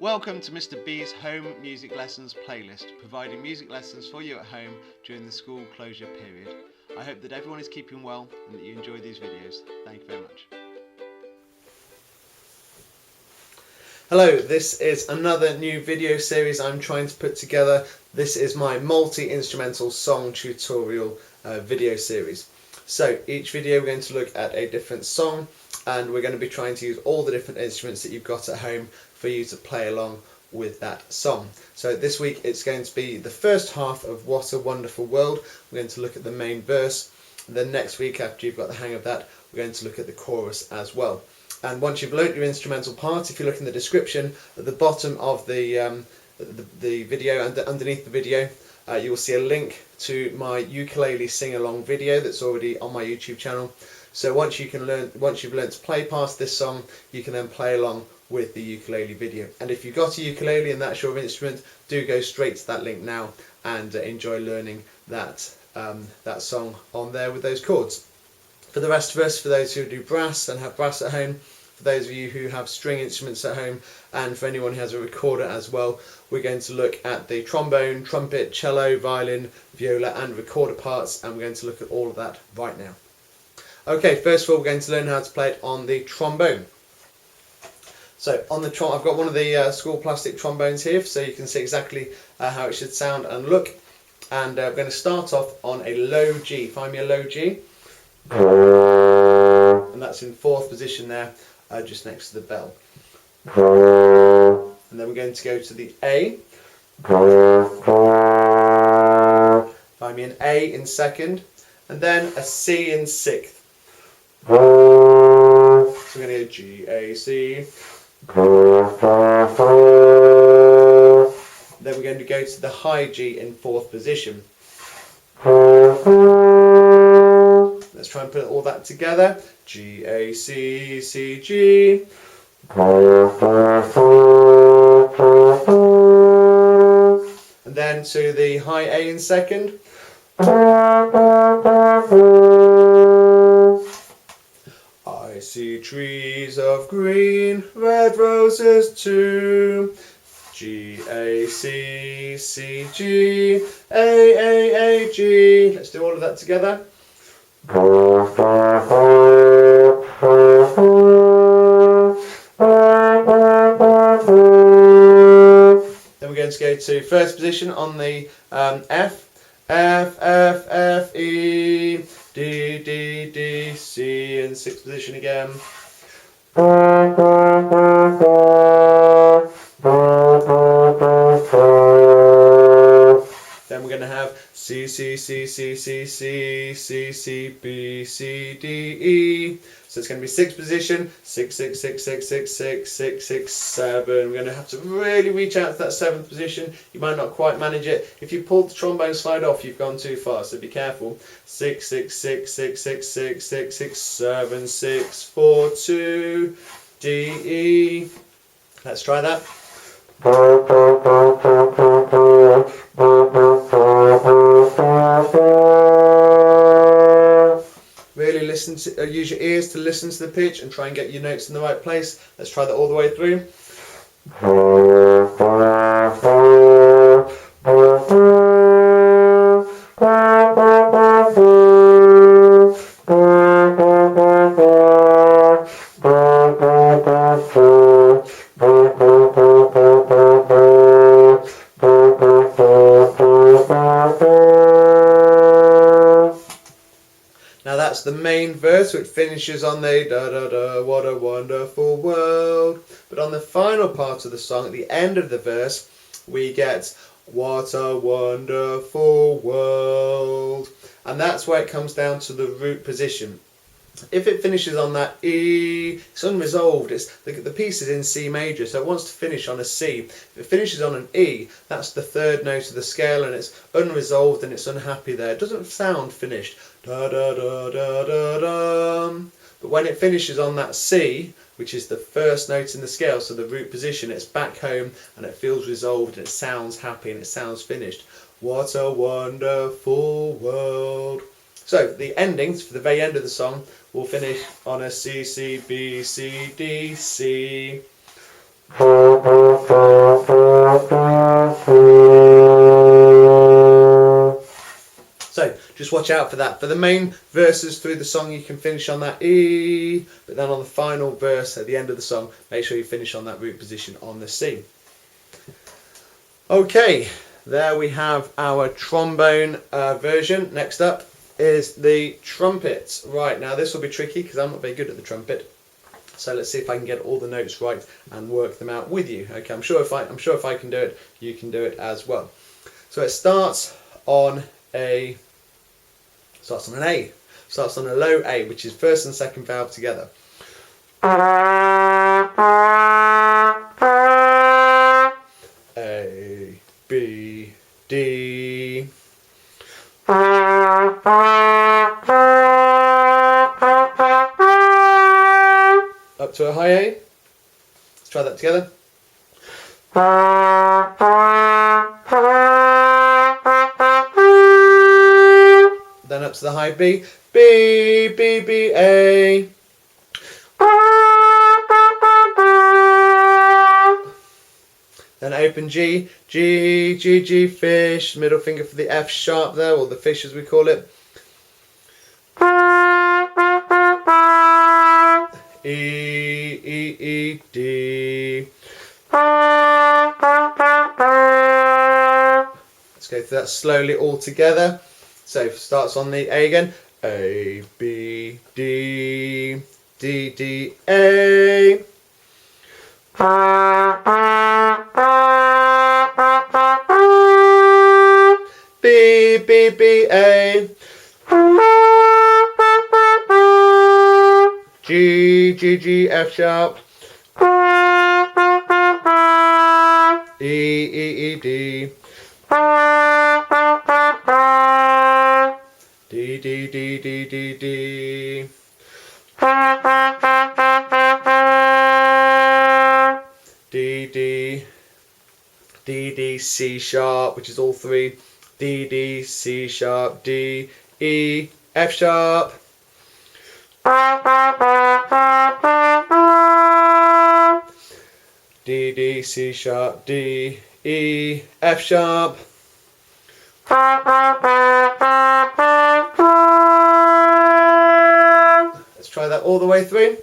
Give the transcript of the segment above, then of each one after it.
Welcome to Mr. B's Home Music Lessons playlist, providing music lessons for you at home during the school closure period. I hope that everyone is keeping well and that you enjoy these videos. Thank you very much. Hello, this is another new video series I'm trying to put together. This is my multi-instrumental song tutorial video series. So each video we're going to look at a different song, and we're going to be trying to use all the different instruments that you've got at home for you to play along with that song. So this week it's going to be the first half of What a Wonderful World. We're going to look at the main verse. Then next week, after you've got the hang of that, we're going to look at the chorus as well. And once you've learnt your instrumental part, if you look in the description at the bottom of the video and underneath the video, you will see a link to my ukulele sing-along video that's already on my YouTube channel. So once you've learnt to play past this song, you can then play along with the ukulele video. And if you've got a ukulele and that's your instrument, do go straight to that link now and enjoy learning that song on there with those chords. For the rest of us, for those who do brass and have brass at home, for those of you who have string instruments at home, and for anyone who has a recorder as well, we're going to look at the trombone, trumpet, cello, violin, viola and recorder parts, and we're going to look at all of that right now. Okay, first of all we're going to learn how to play it on the trombone. So on the I've got one of the school plastic trombones here, so you can see exactly how it should sound and look. And we're going to start off on a low G. Find me a low G. And that's in 4th position there, just next to the bell. And then we're going to go to the A. Find me an A in 2nd, and then a C in 6th. So we're going to go G, A, C. Then we're going to go to the high G in 4th position. Let's try and put all that together. G, A, C, C, G. And then to the high A in 2nd. I see trees of green, red roses too. G, A, C, C, G, A, G. Let's do all of that together. Then we're going to go to 1st position on the F. F, F, F, E, D, D, D, C, in 6th position again. Then we're going to have C, C, C, C, C, C, C, C, B, C, D, E. So it's going to be 6th position, 6, 6, 6, 6, 6, 6, 6, 6, 7. We're going to have to really reach out to that 7th position. You might not quite manage it. If you pulled the trombone slide off, you've gone too far, so be careful. 6, 6, 6, 6, 6, 6, 6, 6, 7, 6, 4, 2, D, E. Let's try that. Really listen to, use your ears to listen to the pitch and try and get your notes in the right place. Let's try that all the way through. Now that's the main verse, which finishes on the da da da, what a wonderful world. But on the final part of the song, at the end of the verse, we get what a wonderful world. And that's where it comes down to the root position. If it finishes on that E, it's unresolved. The piece is in C major, so it wants to finish on a C. If it finishes on an E, that's the 3rd note of the scale, and it's unresolved and it's unhappy there. It doesn't sound finished. Da da da da da da. But when it finishes on that C, which is the 1st note in the scale, so the root position, it's back home and it feels resolved and it sounds happy and it sounds finished. What a wonderful world. So the endings for the very end of the song will finish on a C, C, B, C, D, C. watch out for that. For the main verses through the song, you can finish on that E, but then on the final verse at the end of the song, make sure you finish on that root position on the C. Okay, there we have our trombone version. Next up is the trumpet. Right, now this will be tricky because I'm not very good at the trumpet. So let's see if I can get all the notes right and work them out with you. Okay, I'm sure if I can do it, you can do it as well. So it starts on an A. Starts on a low A, which is first and second valve together. A, B, D. Up to a high A. Let's try that together. Then up to the high B. B, B, B, A. Then open G, G, G, G, fish. Middle finger for the F sharp there, or the fish as we call it. E, E, E, D. Let's go through that slowly all together. So starts on the A again. A, B, D, D, D, A. B, B, B, A. G, G, G, F sharp. E, E, E, D. D, D, D, D, D, D. D, D. D, D, C sharp, which is all three. D, D, C sharp, D, E, F sharp. D, D, C sharp, D, E, F sharp. Let's try that all the way through.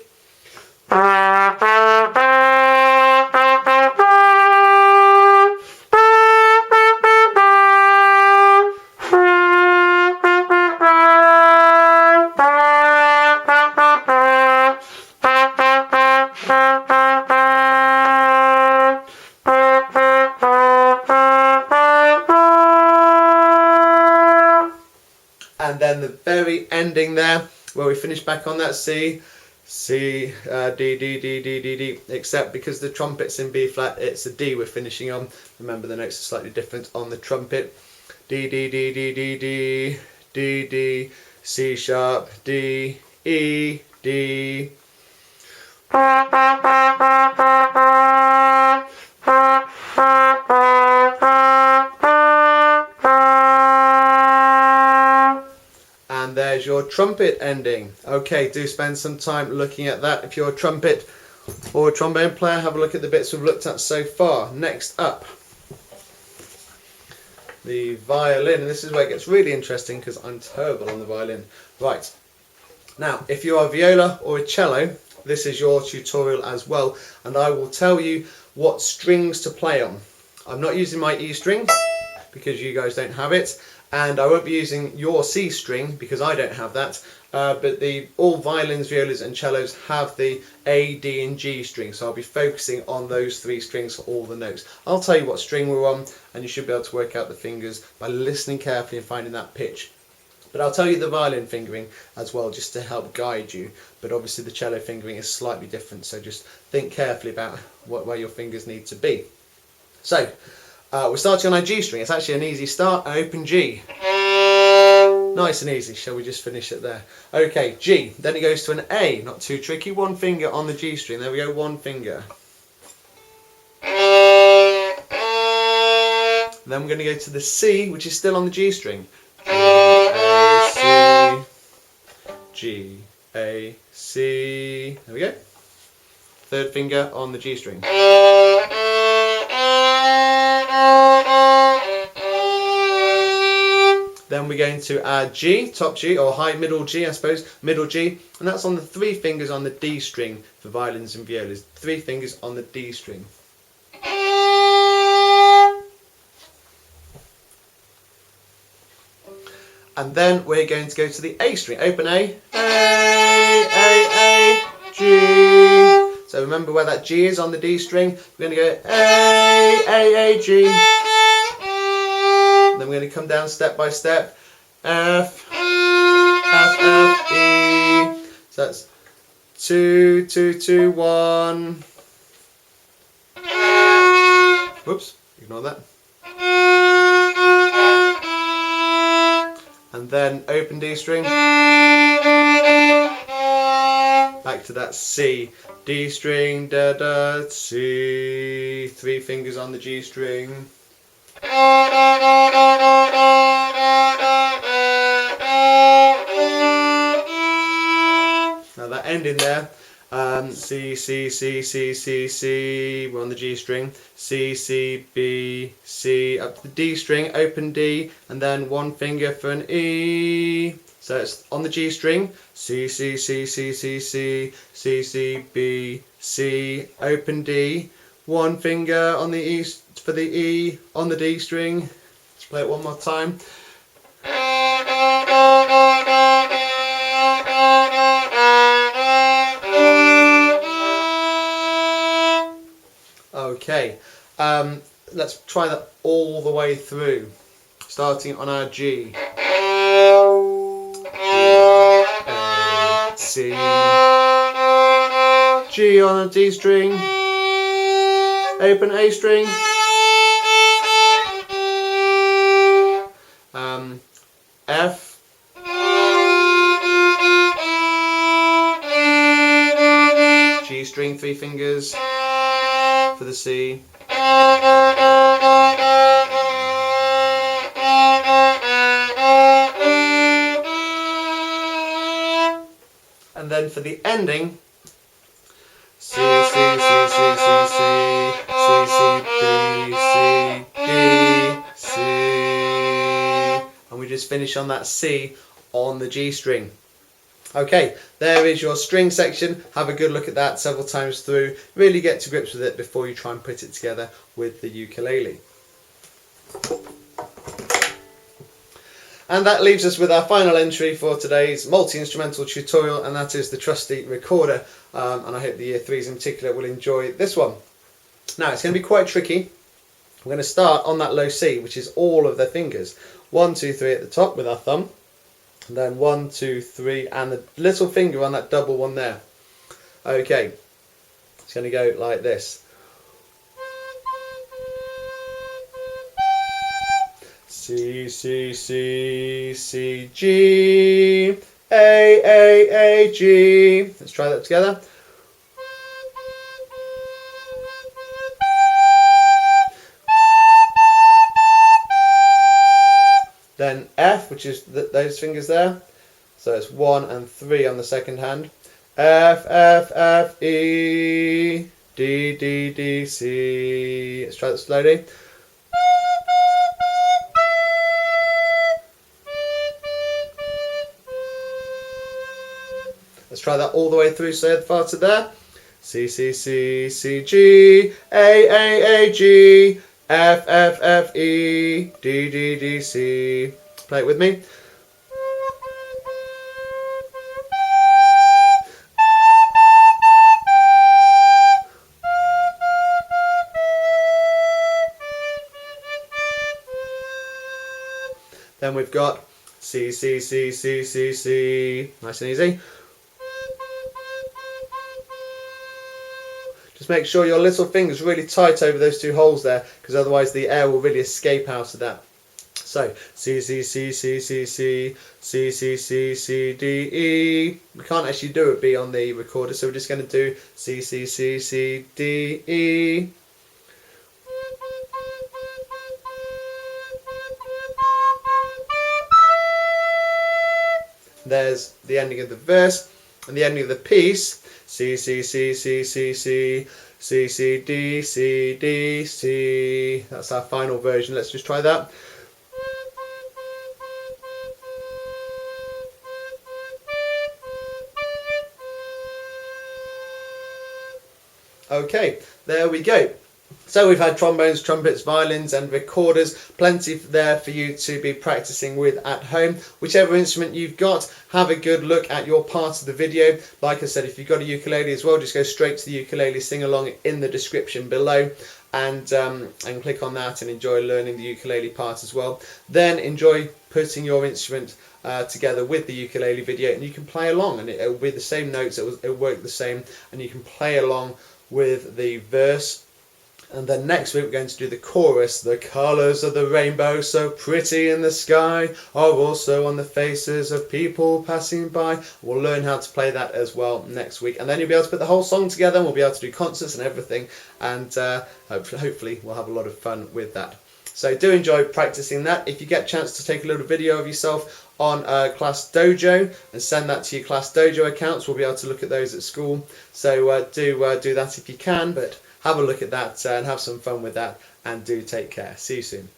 And then the very ending there, where we finish back on that C, C, D, D, D, D, D, D, except because the trumpet's in B flat, it's a D we're finishing on. Remember the notes are slightly different on the trumpet. D, D, D, D, D, D, D, D, C sharp, D, E, D. And there's your trumpet ending. Okay, do spend some time looking at that. If you're a trumpet or a trombone player, have a look at the bits we've looked at so far. Next up, the violin. And this is where it gets really interesting because I'm terrible on the violin. Right, now if you're a viola or a cello, this is your tutorial as well, and I will tell you what strings to play on. I'm not using my E string because you guys don't have it, and I won't be using your C string because I don't have that, but all violins, violas and cellos have the A, D and G strings, so I'll be focusing on those three strings for all the notes. I'll tell you what string we're on and you should be able to work out the fingers by listening carefully and finding that pitch. But I'll tell you the violin fingering as well, just to help guide you. But obviously the cello fingering is slightly different, so just think carefully about where your fingers need to be. So, we're starting on our G string. It's actually an easy start, an open G. Nice and easy, shall we just finish it there? Okay, G. Then it goes to an A, not too tricky. One finger on the G string. There we go, one finger. Then we're going to go to the C, which is still on the G string. A, C, G, A, C. There we go. Third finger on the G string. Then we're going to our G, top G, or high middle G, I suppose, middle G, and that's on the 3 fingers on the D string for violins and violas. 3 fingers on the D string. And then we're going to go to the A string. Open A, G. So remember where that G is on the D string. We're going to go A, G. And then we're going to come down step by step. F, E. So that's 2, 2, 2, 1. Whoops, ignore that. And then open D string. Back to that C. D string, da da, C. 3 fingers on the G string. Now that ending there, C, C, C, C, C, C, we're on the G string, C, C, B, C, up to the D string, open D, and then 1 finger for an E. So it's on the G string, C, C, C, C, C, C, C, C, B, C, open D, 1 finger on the E for the E on the D string. Let's play it one more time. Okay, let's try that all the way through, starting on our G. A, C, G on a D string, open A string, F, G string, 3 fingers for the C, and then for the ending, C, C, C, C, C, C, C, C, B, C, D, C, and we just finish on that C on the G string. Okay, there is your string section. Have a good look at that several times through. Really get to grips with it before you try and put it together with the ukulele. And that leaves us with our final entry for today's multi-instrumental tutorial, and that is the trusty recorder. And I hope the Year 3s in particular will enjoy this one. Now, it's going to be quite tricky. We're going to start on that low C, which is all of the fingers. 1, 2, 3 at the top with our thumb. And then 1, 2, 3, and the little finger on that double one there. Okay, it's going to go like this. C, C, C, C, G, A, G. Let's try that together. Then F, which is those fingers there. So it's 1 and 3 on the second hand. F, F, F, E, D, D, D, C. Let's try that slowly. Let's try that all the way through so far to there. C, C, C, C, G, A, G, F, F, F, E, D, D, D, C. Play it with me. Then we've got C, C, C, C, C, C. Nice and easy. Just make sure your little finger's really tight over those 2 holes there, because otherwise the air will really escape out of that. So C, C, C, C, C, C, C, C, C, C, D, E. We can't actually do a B on the recorder, so we're just going to do C, C, C, C, D, E. There's the ending of the verse and the ending of the piece. C, C, C, C, C, C, C, C, D, C, D, C. That's our final version. Let's just try that. Okay, there we go. So we've had trombones, trumpets, violins and recorders, plenty there for you to be practicing with at home. Whichever instrument you've got, have a good look at your part of the video. Like I said, if you've got a ukulele as well, just go straight to the ukulele sing along in the description below and click on that and enjoy learning the ukulele part as well. Then enjoy putting your instrument together with the ukulele video, and you can play along, and it'll be the same notes, it'll work the same, and you can play along with the verse. And then next week we're going to do the chorus. The colours of the rainbow so pretty in the sky are also on the faces of people passing by. We'll learn how to play that as well next week, and then you'll be able to put the whole song together, and we'll be able to do concerts and everything, and hopefully we'll have a lot of fun with that. So do enjoy practicing that. If you get a chance to take a little video of yourself on Class Dojo and send that to your Class Dojo accounts, we'll be able to look at those at school. So do that if you can, but have a look at that and have some fun with that, and do take care. See you soon.